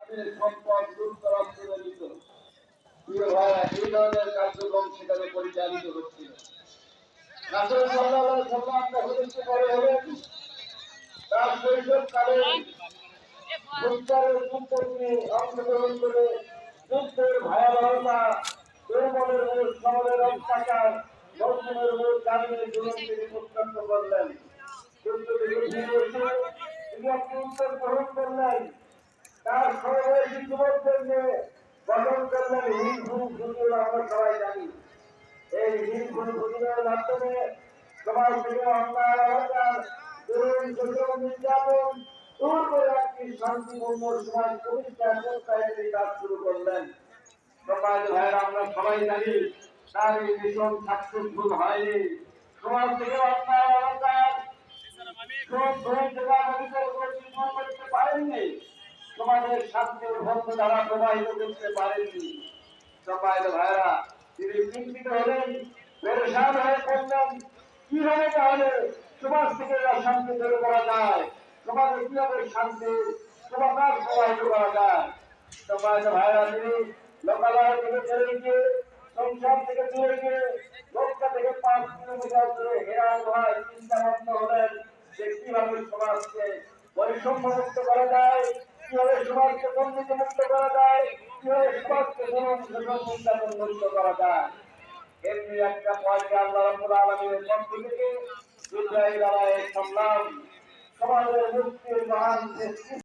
সম্পদ লুটতরাজ করে দিত। প্রিয় ভাইরা, এই ধরনের কার্যক্রম সেখানে পরিচালিত হচ্ছিল। রাসূল সাল্লাল্লাহু আলাইহি ওয়াসাল্লাম যখন একটু বড় হলেন, তার শৈশবকালে মুনকারের যুদ্ধে অংশগ্রহণ করে যুদ্ধের ভয়াবহতা, দুর্বলের উপর সবলের অত্যাচার, মজলুমের উপর জালিমের জুলুম তিনি প্রত্যক্ষ করলেন। যুদ্ধ থেকে ফিরে এসে তিনি একটি উদ্যোগ গ্রহণ করলেন। তার সর্ববয়সী যুবকদের নিয়ে গঠন করলেন হিন্দু যুদ্ধের, আমরা সবাই জানি। এই হিন্দু যুদ্ধের মাধ্যমে সমাজ থেকে অন্যায়, অত্যাচার, জুলুম, শোষণ, নির্যাতন দূর করে একটি শান্তিপূর্ণ সমাজ প্রতিষ্ঠা করতে তিনি কাজ শুরু করলেন। সমাজ ভাইয়েরা, আমরা সবাই জানি তার এই মিশন সাকসেসফুল হয়নি। সমাজ থেকে অন্যায়, অত্যাচার, করতে পারেননি। সমাজের শান্তির ভক্ত দ্বারা প্রবাহিত করতে পারেননি। সমাজ ভাইয়েরা, তিনি চিন্তিত হলেন, পেরেশান হয়ে পড়লেন, কিভাবে তাহলে সমাজ থেকে অশান্তি দূর করা যায়, সমাজে কিভাবে শান্তি সমাধান প্রবাহিত করা যায়। সমাজ ভাইয়েরা, তিনি লোকালয় থেকে চলে গিয়ে, সংসার থেকে দূরে গিয়ে, মক্কা থেকে 5 কিলোমিটার দূরে হেরা গুহায় চিন্তামগ্ন হলেন যে কিভাবে সমাজকে বৈষম্য মুক্ত করা যায়, কিভাবে সমাজকে দুর্নীতি মুক্ত করা যায়, কিভাবে সমাজকে জুলুম, শোষণ, নির্যাতন মুক্ত করা যায়। এমনি একটা পয়সা আল্লাহ রাব্বুল আলামিনের পক্ষ থেকে জিবরাইল আলাইহিস সালাম সমাজের মুক্তির মহান